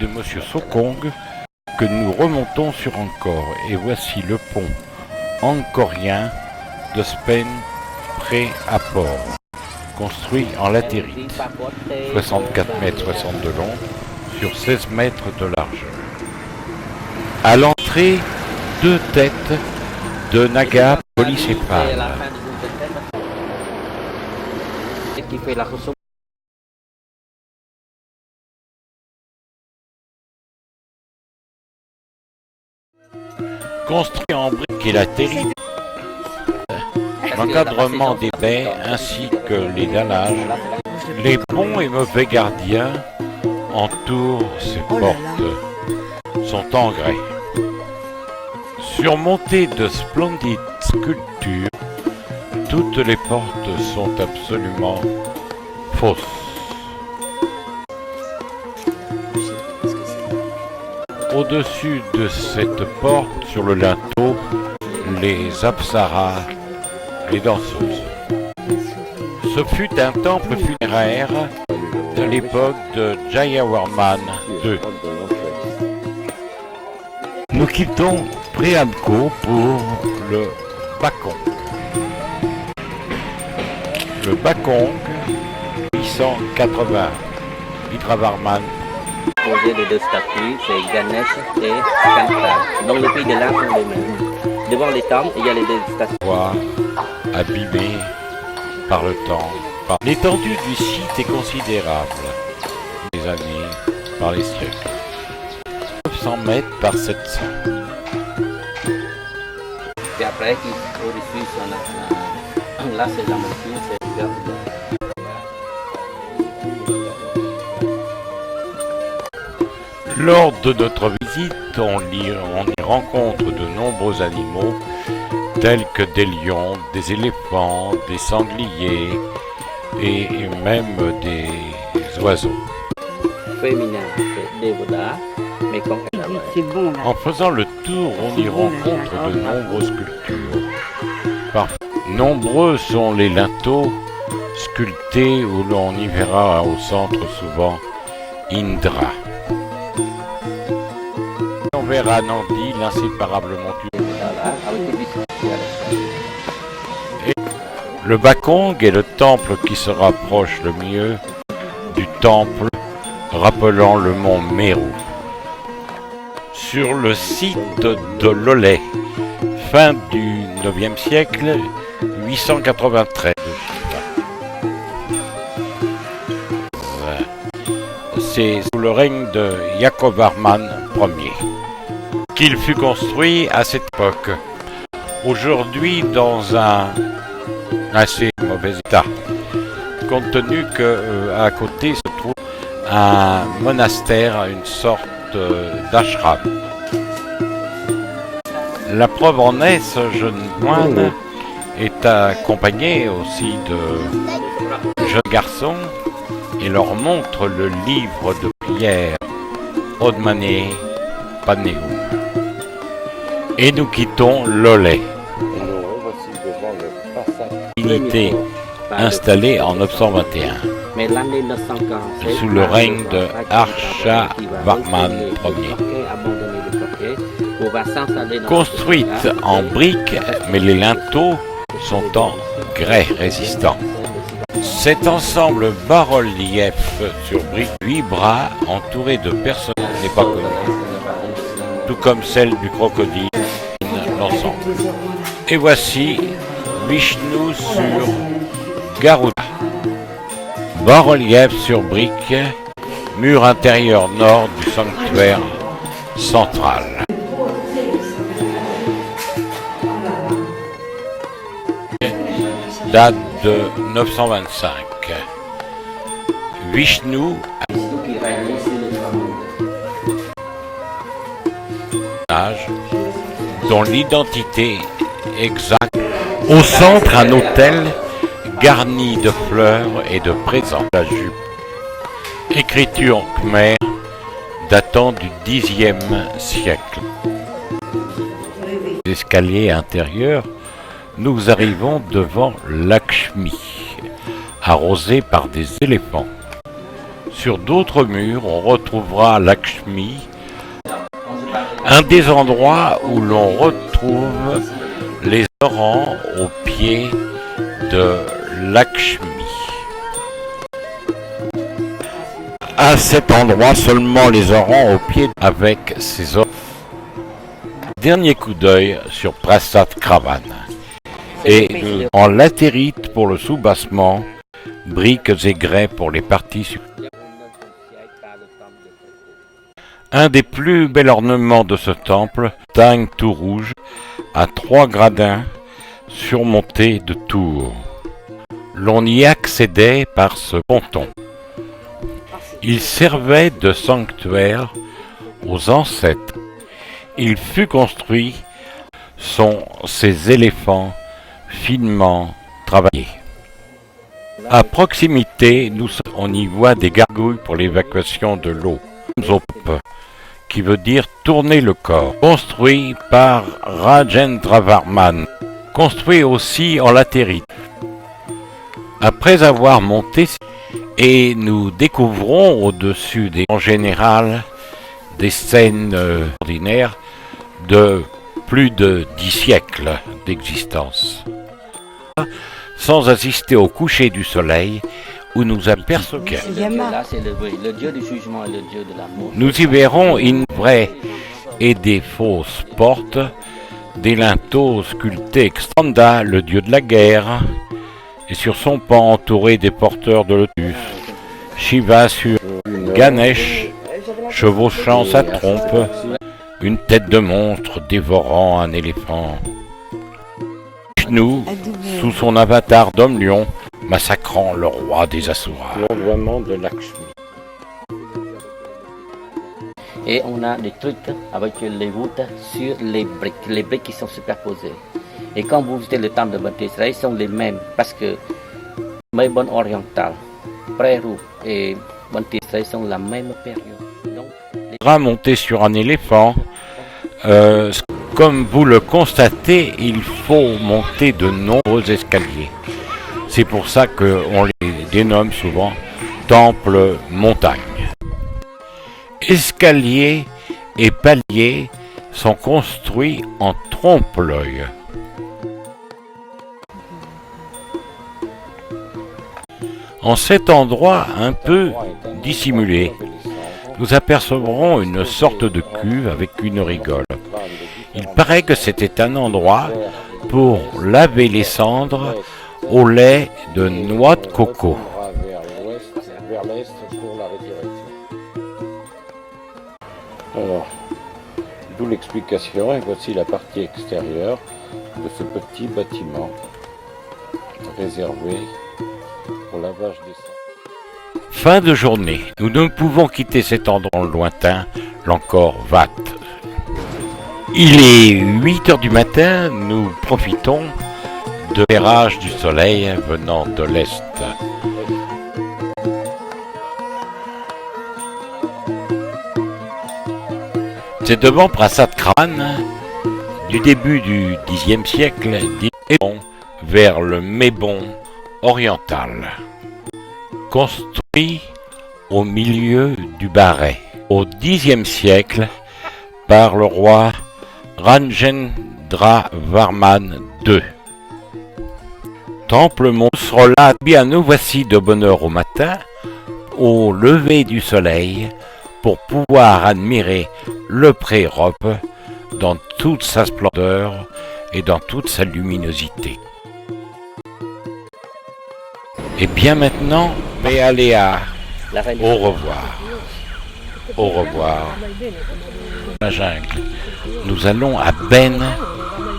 de Monsieur Sokong que nous remontons sur Angkor. Et voici le pont angkorien de Spen près à Port, construit en latérite, 64 mètres 60 de long sur 16 mètres de largeur. À l'entrée, 2 têtes de Naga polycéphales. Construit en briques et latérite, l'encadrement des baies ainsi que les dallages, les bons et mauvais gardiens entourent ces portes, sont en grès. Surmontées de splendides sculptures, toutes les portes sont absolument fausses. Au-dessus de cette porte, sur le linteau, les apsaras, les danseuses. Ce fut un temple funéraire de l'époque de Jayavarman II. Nous quittons Priamco pour le Bakong. Le Bakong 880, Vitravarman. Posé les 2 statues, c'est Ganesh et Shankar. Dans le pays de l'art, sont les mêmes. Devant les temples, il y a les 2 statues. Abîmé par le temps. L'étendue du site est considérable. Les années, par les siècles. 900 mètres par 700. Et après, au-dessus, là, c'est la montagne, c'est le Lors de notre visite, on y rencontre de nombreux animaux, tels que des lions, des éléphants, des sangliers et même des oiseaux. Féminin, c'est Devoda, mais comme en faisant le tour, on y rencontre de nombreuses sculptures. Nombreux sont les linteaux sculptés où l'on y verra au centre souvent Indra. On verra Nandi, l'inséparablement et le Bakong est le temple qui se rapproche le mieux du temple rappelant le mont Meru. Sur le site de Lolé, fin du 9e siècle, 893. C'est sous le règne de Yakovarman Ier qu'il fut construit à cette époque. Aujourd'hui dans un assez mauvais état, compte tenu que à côté se trouve un monastère, une sorte d'ashram. La preuve en est, ce jeune moine est accompagné aussi de jeunes garçons et leur montre le livre de prière Odmane Paneu. Et nous quittons Lolé. Unité installée en 921 sous le règne de Harshavarman Ier. Construite en briques, mais les linteaux sont en grès résistant. Cet ensemble bas-relief sur briques, 8 bras entourés de personnages n'est pas connu, tout comme celle du crocodile, l'ensemble. Et voici Vishnu sur Garuda. Bas-relief sur briques, mur intérieur nord du sanctuaire central. Date de 925. Vishnu dont l'identité exacte. Au centre, un autel garni de fleurs et de présents. La jupe. Écriture khmer datant du Xe siècle. Escalier intérieur, nous arrivons devant Lakshmi, arrosée par des éléphants. Sur d'autres murs, on retrouvera Lakshmi, un des endroits où l'on retrouve les orans au pied de Lakshmi. À cet endroit, seulement les orans au pied avec ses orans. Dernier coup d'œil sur Prasad Kravan. Et en latérite pour le soubassement, briques et grès pour les parties supérieures. Un des plus bels ornements de ce temple, montagne tout rouge, à 3 gradins, surmontés de tours. L'on y accédait par ce ponton. Il servait de sanctuaire aux ancêtres. Il fut construit ces éléphants finement travaillés. À proximité, on y voit des gargouilles pour l'évacuation de l'eau, qui veut dire tourner le corps, construit par Rajendra Varman, construit aussi en latérite. Après avoir monté, et nous découvrons au-dessus en général des scènes ordinaires de plus de 10 siècles d'existence, sans assister au coucher du soleil où nous apercevons. Là, c'est le dieu du jugement et le dieu de l'amour. Nous y verrons une vraie et des fausses portes, des linteaux sculptés Xanda, le dieu de la guerre, et sur son pan entouré des porteurs de lotus, Shiva sur Ganesh, chevauchant sa trompe, une tête de monstre dévorant un éléphant. Vishnu, sous son avatar d'homme-lion, massacrant le roi des Asuras. L'envoiement de Lakshmi. Et on a des trucs avec les voûtes sur les briques qui sont superposées. Et quand vous visitez le temple de Bhante Israël, ils sont les mêmes, parce que Mebon oriental, Prerou et Bhante Israël sont la même période. Donc, monter sur un éléphant, comme vous le constatez, il faut monter de nombreux escaliers. C'est pour ça qu'on les dénomme souvent temples montagnes. Escaliers et paliers sont construits en trompe-l'œil. En cet endroit un peu dissimulé, nous apercevrons une sorte de cuve avec une rigole. Il paraît que c'était un endroit pour laver les cendres au lait de noix de coco. Alors, d'où l'explication, et voici la partie extérieure de ce petit bâtiment réservé au lavage des cendres. Fin de journée, nous ne pouvons quitter cet endroit lointain, l'Angkor Wat. Il est 8 heures du matin, nous profitons de l'éclairage du soleil venant de l'est. C'est devant Prasad Kravan, du début du Xe siècle, vers le Mebon oriental, construit au milieu du Baret, au Xe siècle, par le roi Rajendra Varman II. Temple Monsrola, bien nous voici de bonne heure au matin, au lever du soleil, pour pouvoir admirer le pré-Europe dans toute sa splendeur et dans toute sa luminosité. Et bien maintenant, Béaléa, au revoir. Au revoir. La jungle. Nous allons à Ben,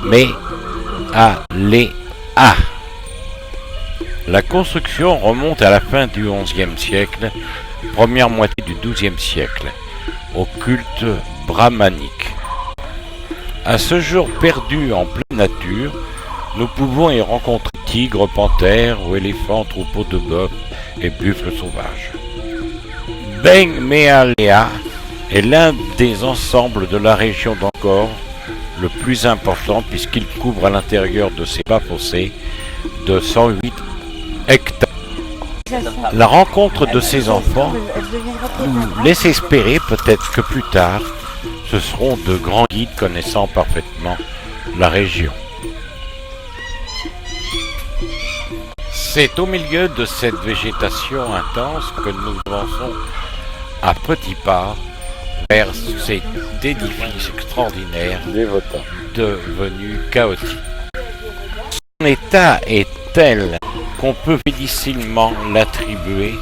mais à Léa. La construction remonte à la fin du XIe siècle, première moitié du XIIe siècle, au culte brahmanique. À ce jour perdu en pleine nature, nous pouvons y rencontrer tigres, panthères ou éléphants, troupeaux de bœufs et buffles sauvages. Ben Mealea est l'un des ensembles de la région d'Angkor le plus important puisqu'il couvre à l'intérieur de ses bas fossés de 108 hectares. La rencontre de ces enfants nous laisse espérer peut-être que plus tard, ce seront de grands guides connaissant parfaitement la région. C'est au milieu de cette végétation intense que nous avançons à petits pas vers cet édifice extraordinaire devenu chaotique. Son état est tel qu'on peut difficilement l'attribuer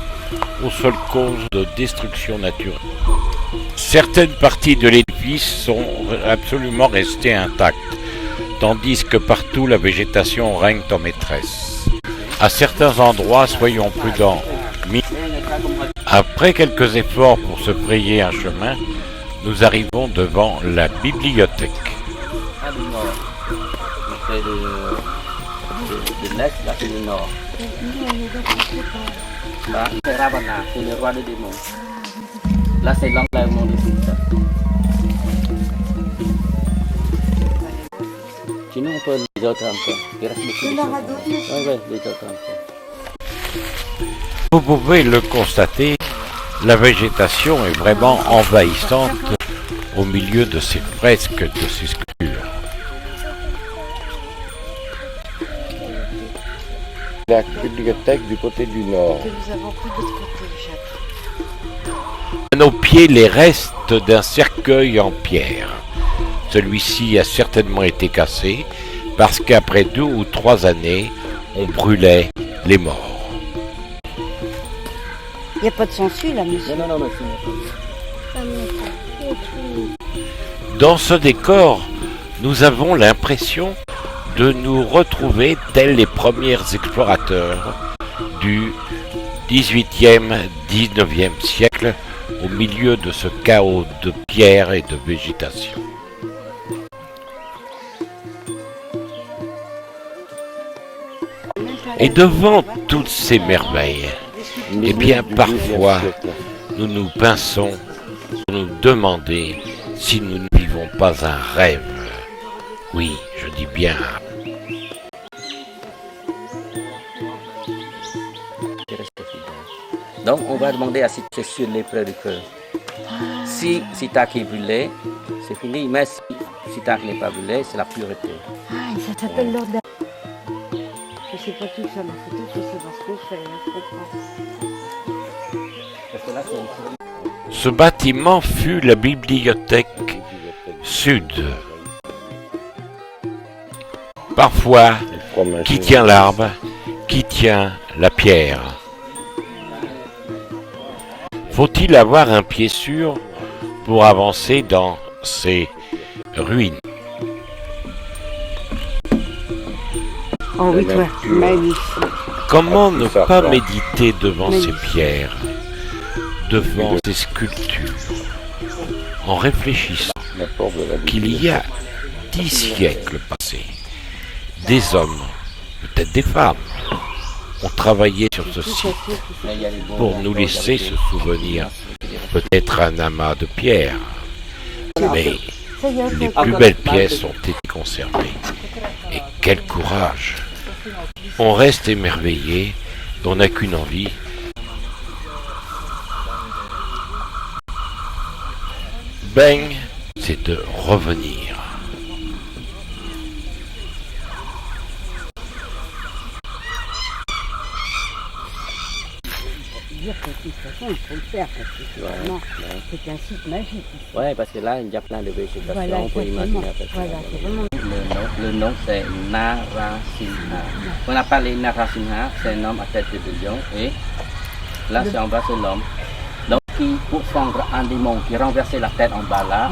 aux seules causes de destruction naturelle. Certaines parties de l'édifice sont absolument restées intactes, tandis que partout la végétation règne en maîtresse. À certains endroits, soyons prudents. Après quelques efforts pour se frayer un chemin, nous arrivons devant la bibliothèque. De l'est, là c'est le nord. Là c'est Ravana, c'est le roi des démons. Là c'est l'enlèvement de Sita. Sinon on peut les autres encore. Il reste beaucoup de choses. Oui, les autres encore. Vous pouvez le constater, la végétation est vraiment envahissante au milieu de ces fresques, de ces sculptures. La bibliothèque du côté du nord. À nos pieds, les restes d'un cercueil en pierre. Celui-ci a certainement été cassé parce qu'après 2 ou 3 années, on brûlait les morts. Il n'y a pas de censure là, monsieur. Non, Dans ce décor, nous avons l'impression de nous retrouver tels les premiers explorateurs du 18e, 19e siècle au milieu de ce chaos de pierre et de végétation. Et devant toutes ces merveilles, eh bien parfois nous nous pinçons pour nous demander si nous ne vivons pas un rêve. Oui, je dis bien. Donc on va demander à Sita sur l'épreuve du cœur. Si Sita qui est brûlé, c'est fini, mais si Sita qui n'est pas brûlé, c'est la pureté. Ah, ça s'appelle l'ordre. Je sais pas tout ça, mais faut tout savoir ce qu'on fait. Parce que là, c'est Ce bâtiment fut la bibliothèque sud. Parfois, qui tient l'arbre, qui tient la pierre. Faut-il avoir un pied sûr pour avancer dans ces ruines? Oh oui, toi, magnifique. Comment ne pas méditer devant ces pierres, devant ces sculptures, en réfléchissant qu'il y a 10 siècles passés, des hommes, peut-être des femmes, ont travaillé sur ce site pour nous laisser ce souvenir, peut-être un amas de pierres, mais les plus belles pièces ont été conservées. Et quel courage! On reste émerveillé, on n'a qu'une envie. Bang, c'est de revenir. Dire que de toute façon, il faut le faire parce que c'est vraiment c'est un site magique. ouais, parce que là, il y a plein de végétation, Voilà, on peut exactement. imaginer. Parce que Voilà, c'est vraiment. le nom c'est Narasimha. On a parlé Narasimha, c'est un homme à tête de lion, et là, c'est en bas, c'est l'homme. Donc, qui, pour fondre un démon qui renversait la tête en bas là,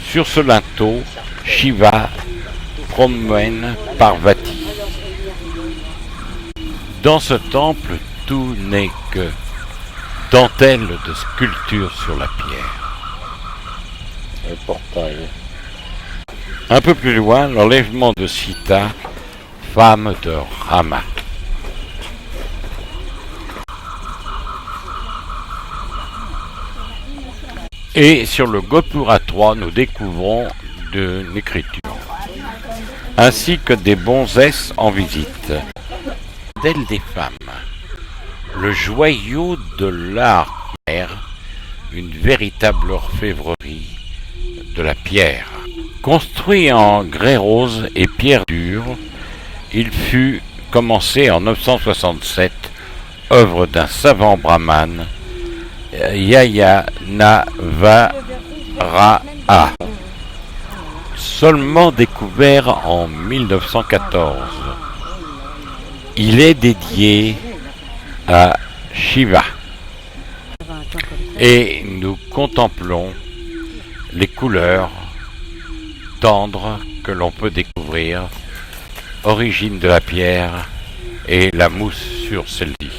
Sur ce linteau, Shiva promène Parvati. Dans ce temple, tout n'est que dentelle de sculpture sur la pierre. Un portail. Un peu plus loin, l'enlèvement de Sita, femme de Rama. Et sur le Gopura 3, nous découvrons une écriture, ainsi que des bonzesses en visite. D'elles des femmes, le joyau de l'art mer, une véritable orfèvrerie de la pierre. Construit en grès rose et pierre dure, il fut commencé en 967, œuvre d'un savant brahmane, Yayanavaraha, seulement découvert en 1914. Il est dédié à Shiva et nous contemplons les couleurs tendres que l'on peut découvrir, origine de la pierre et la mousse sur celle-ci.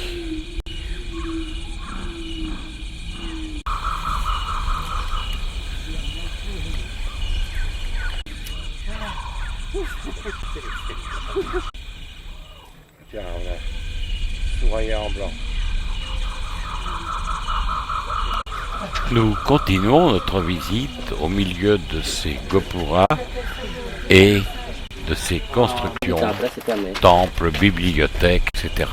Tiens, on a sourire en blanc. Nous continuons notre visite au milieu de ces gopuras et de ces constructions, temples, bibliothèques, etc.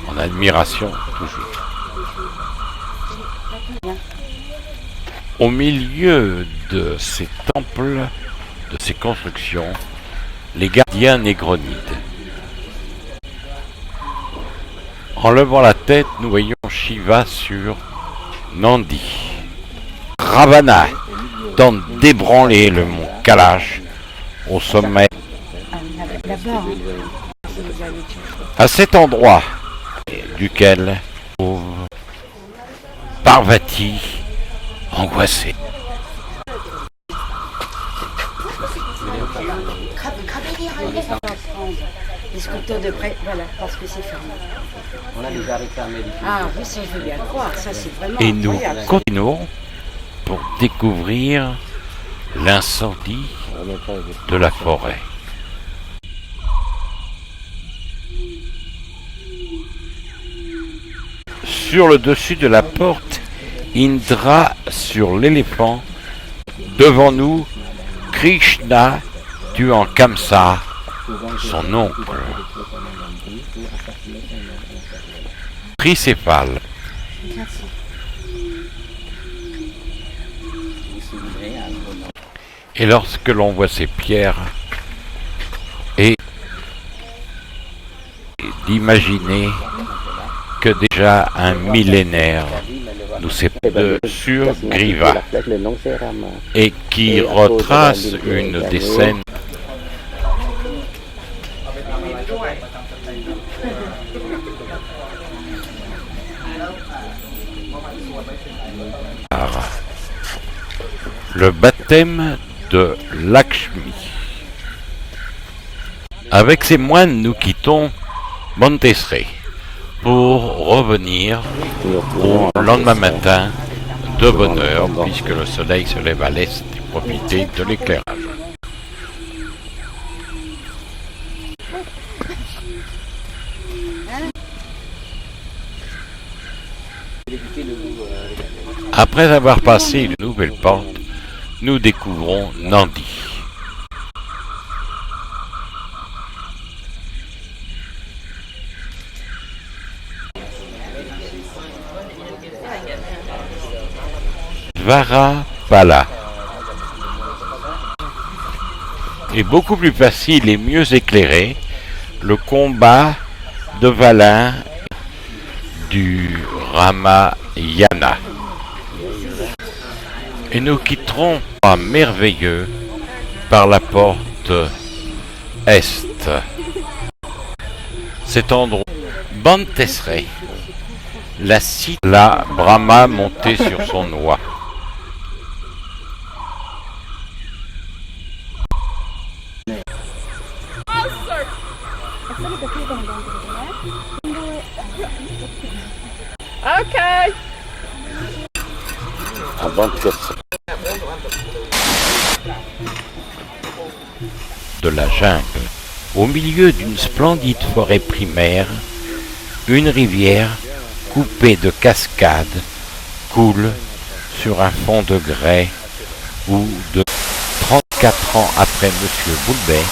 En admiration toujours. Au milieu de ces temples, de ces constructions, les gardiens négronides. En levant la tête, nous voyons Shiva sur Nandi. Ravana tente d'ébranler le mont Kailash au sommet. À cet endroit duquel trouve Parvati angoissée. Les sculpteurs de près, voilà, parce que c'est fermé. On a déjà réclamé. Ah oui, ça je veux bien croire, ça c'est vraiment Et nous incroyable. continuons pour découvrir l'incendie de la forêt. Sur le dessus de la porte, Indra sur l'éléphant. Devant nous, Krishna tuant Kamsa, son oncle. Tricéphale. Et lorsque l'on voit ces pierres, et d'imaginer que déjà un millénaire nous sépare de Surgriva et qui retrace une des scènes le baptême de Lakshmi. Avec ces moines, nous quittons Montessori pour revenir au lendemain matin de bonne heure, puisque le soleil se lève à l'est et profiter de l'éclairage. Après avoir passé une nouvelle porte, nous découvrons Nandi. Varapala est beaucoup plus facile et mieux éclairé. Le combat de Valin du Ramayana. Et nous quitterons un merveilleux par la porte est. Cet endroit, Montessori, la cite là, Brahma monté sur son oie. Okay. De la jungle, au milieu d'une splendide forêt primaire, une rivière coupée de cascades coule sur un fond de grès où, de 34 ans après Monsieur Boulbet,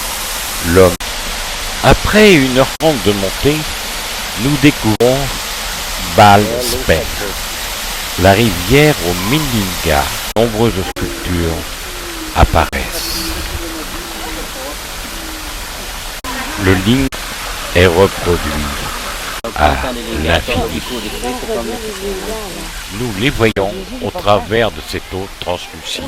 l'homme. Après 1h30 de montée, nous découvrons Baalspek, la rivière au Milinga. Nombreuses sculptures apparaissent. Le ling est reproduit à l'infini. Nous les voyons au travers de cette eau translucide.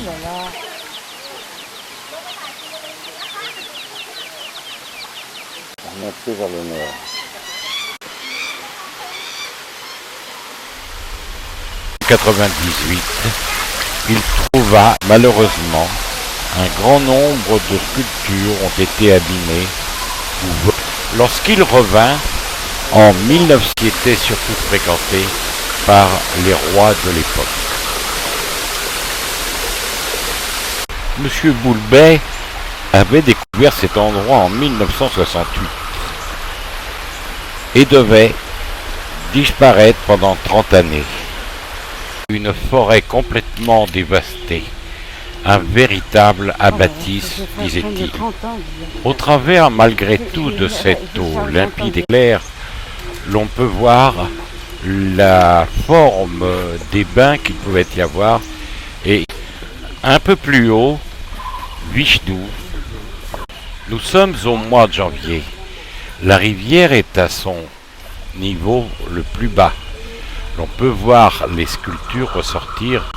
On est plus vers le nord. En 1998, il trouva malheureusement un grand nombre de sculptures ont été abîmées. Lorsqu'il revint en 1900, qui était surtout fréquenté par les rois de l'époque. Monsieur Boulbet avait découvert cet endroit en 1968 et devait disparaître pendant 30 années. Une forêt complètement dévastée, un véritable abatis, disait-il. Au travers, malgré tout, de cette eau limpide et claire, l'on peut voir la forme des bains qu'il pouvait y avoir, et un peu plus haut, Vishnu. Nous sommes au mois de janvier. La rivière est à son niveau le plus bas. L'on peut voir les sculptures ressortir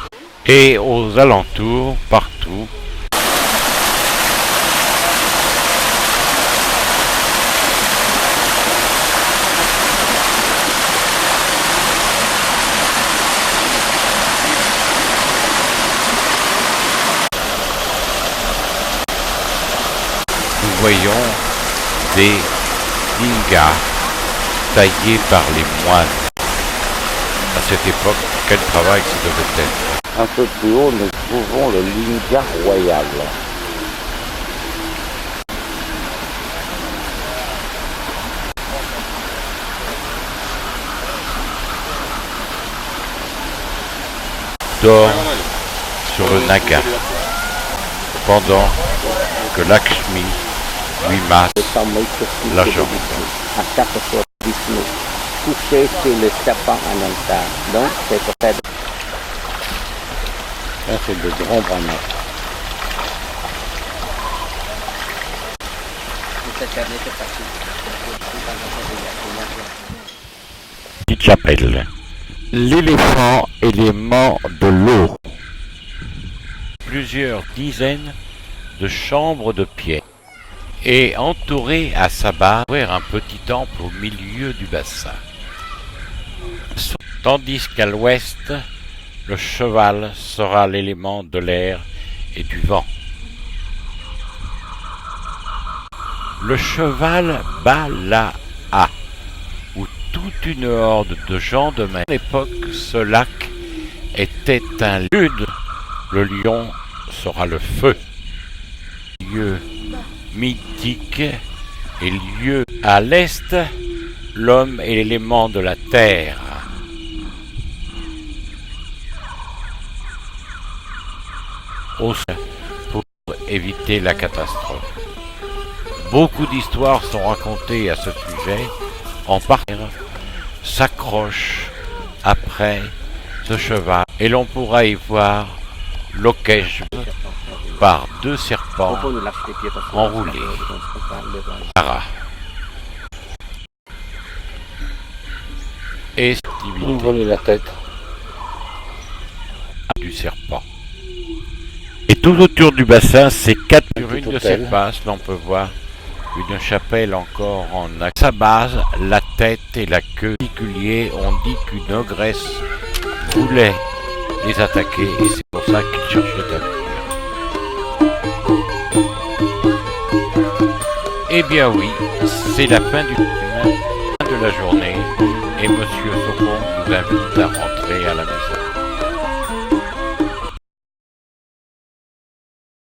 et aux alentours, partout, nous voyons des lingas taillés par les moines. À cette époque, quel travail ça devait être. Un peu plus haut, nous trouvons le linga royal. Dort sur le naga, pendant que Lakshmi lui masse la jambe. À chaque fois, Vishnu couché sur le serpent Ananta. Donc, c'est pour ça. Ça, c'est de grands brahmanes. Petite chapelle. L'éléphant élément de l'eau. Plusieurs dizaines de chambres de pierre. Et entouré à sa base, un petit temple au milieu du bassin. Tandis qu'à l'ouest, le cheval sera l'élément de l'air et du vent. Le cheval Bala'a, où toute une horde de gens de mer. À l'époque, ce lac était un lieu. Le lion sera le feu. Lieu mythique et lieu à l'est, l'homme est l'élément de la terre. Pour éviter la catastrophe. Beaucoup d'histoires sont racontées à ce sujet, en partie s'accroche après ce cheval et l'on pourra y voir Lokesh par deux serpents enroulés. Et la tête du serpent. Et tout autour du bassin, c'est quatre. Sur une de ces faces, l'on peut voir une chapelle encore en à sa base, la tête et la queue particuliers. On dit qu'une ogresse voulait les attaquer et c'est pour ça qu'ils cherchaient à fuir. Eh bien oui, c'est la fin du film, fin de la journée, et Monsieur Socon nous invite à rentrer à la maison.